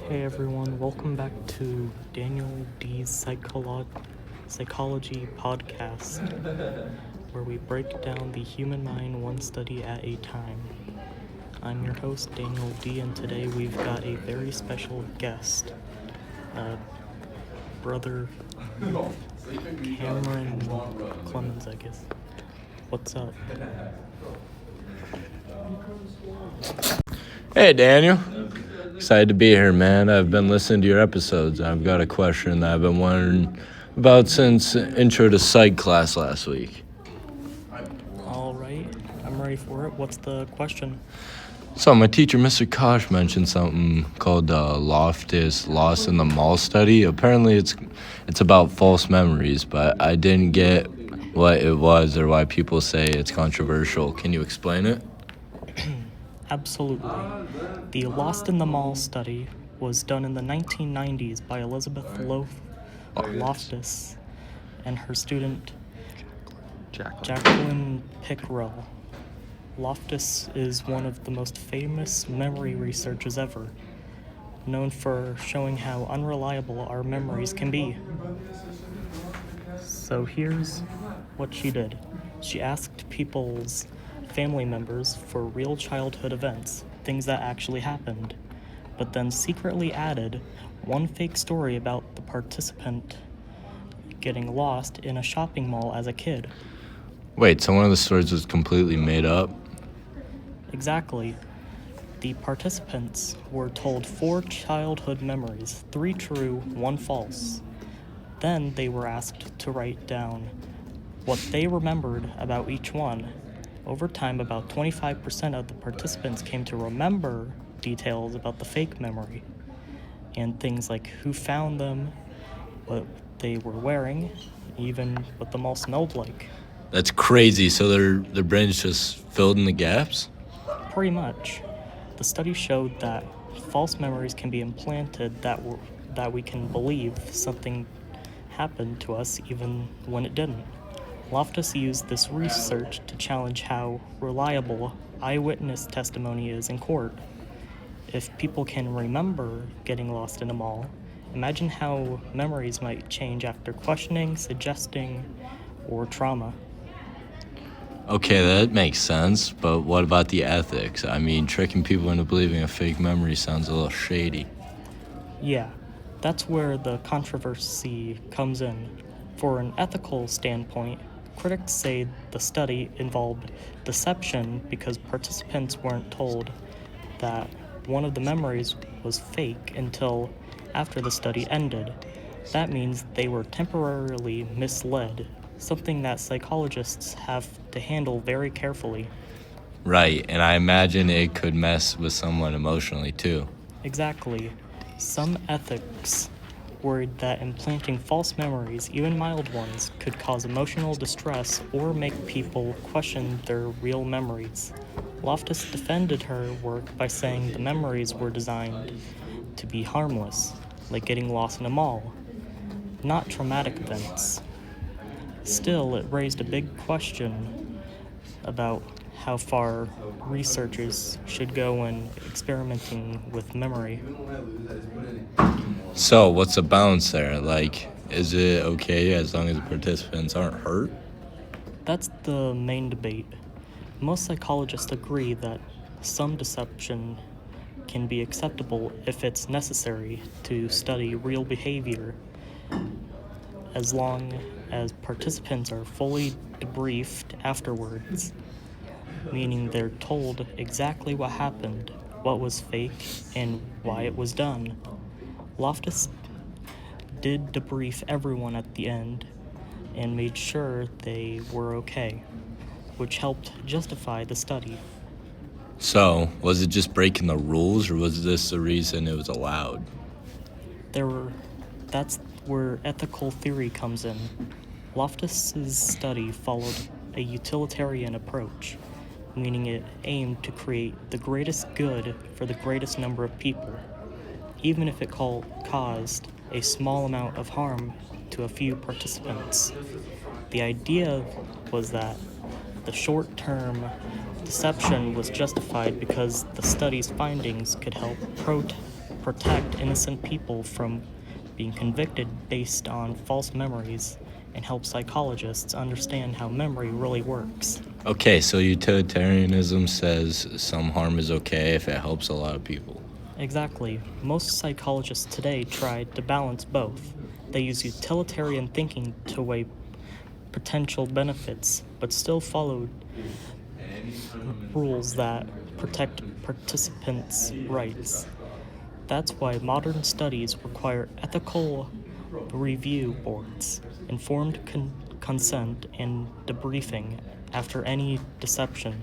Hey everyone, welcome back to Daniel D's Psychology Podcast, where we break down the human mind one study at a time. I'm your host, Daniel D, and today we've got a very special guest, brother Cameron Clemens, I guess. What's up? Hey Daniel, excited to be here, man. I've been listening to your episodes. I've got a question that I've been wondering about since intro to psych class last week. All right, I'm ready for it. What's the question? So my teacher, Mr. Kosh, mentioned something called the Loftus Lost in the Mall study. Apparently it's about false memories, but I didn't get what it was or why people say it's controversial. Can you explain it? Absolutely. The Lost in the Mall study was done in the 1990s by Elizabeth Loftus and her student Jacqueline Pickrell. Loftus is one of the most famous memory researchers ever, known for showing how unreliable our memories can be. So here's what she did. She asked people's family members for real childhood events, things that actually happened, but then secretly added one fake story about the participant getting lost in a shopping mall as a kid. Wait, so one of the stories was completely made up? Exactly. The participants were told 4 childhood memories, 3 true, 1 false. Then they were asked to write down what they remembered about each one. Over time, about 25% of the participants came to remember details about the fake memory, and things like who found them, what they were wearing, even what the mall smelled like. That's crazy. So their brains just filled in the gaps? Pretty much. The study showed that false memories can be implanted that we can believe something happened to us even when it didn't. Loftus used this research to challenge how reliable eyewitness testimony is in court. If people can remember getting lost in a mall, imagine how memories might change after questioning, suggesting, or trauma. Okay, that makes sense, but what about the ethics? I mean, tricking people into believing a fake memory sounds a little shady. Yeah, that's where the controversy comes in. For an ethical standpoint, critics say the study involved deception because participants weren't told that one of the memories was fake until after the study ended. That means they were temporarily misled, something that psychologists have to handle very carefully. Right, and I imagine it could mess with someone emotionally too. Exactly. Some ethics worried that implanting false memories, even mild ones, could cause emotional distress or make people question their real memories. Loftus defended her work by saying the memories were designed to be harmless, like getting lost in a mall, not traumatic events. Still, it raised a big question about how far researchers should go when experimenting with memory. So, what's the balance there? Like, is it okay as long as the participants aren't hurt? That's the main debate. Most psychologists agree that some deception can be acceptable if it's necessary to study real behavior, as long as participants are fully debriefed afterwards, meaning they're told exactly what happened, what was fake, and why it was done. Loftus did debrief everyone at the end and made sure they were okay, which helped justify the study. So, was it just breaking the rules or was this the reason it was allowed? That's where ethical theory comes in. Loftus's study followed a utilitarian approach, meaning it aimed to create the greatest good for the greatest number of people, even if it caused a small amount of harm to a few participants. The idea was that the short-term deception was justified because the study's findings could help protect innocent people from being convicted based on false memories and help psychologists understand how memory really works. Okay, so utilitarianism says some harm is okay if it helps a lot of people. Exactly. Most psychologists today try to balance both. They use utilitarian thinking to weigh potential benefits, but still follow rules that protect participants' rights. That's why modern studies require ethical review boards, informed consent, and debriefing after any deception.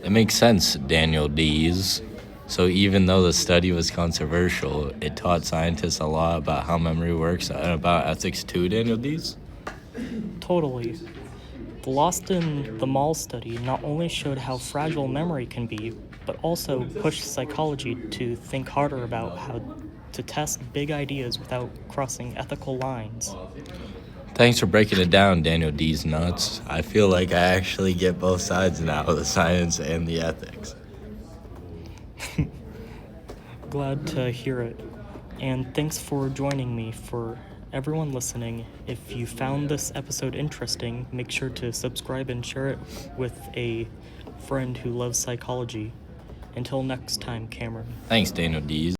It makes sense, Daniel Dees. So even though the study was controversial, it taught scientists a lot about how memory works and about ethics too, Daniel Dees? Totally. The Lost in the Mall study not only showed how fragile memory can be, but also pushed psychology to think harder about how to test big ideas without crossing ethical lines. Thanks for breaking it down, Daniel Dees nuts. I feel like I actually get both sides now, the science and the ethics. Glad to hear it. And thanks for joining me. For everyone listening, if you found this episode interesting, make sure to subscribe and share it with a friend who loves psychology. Until next time, Cameron. Thanks, Daniel Dees.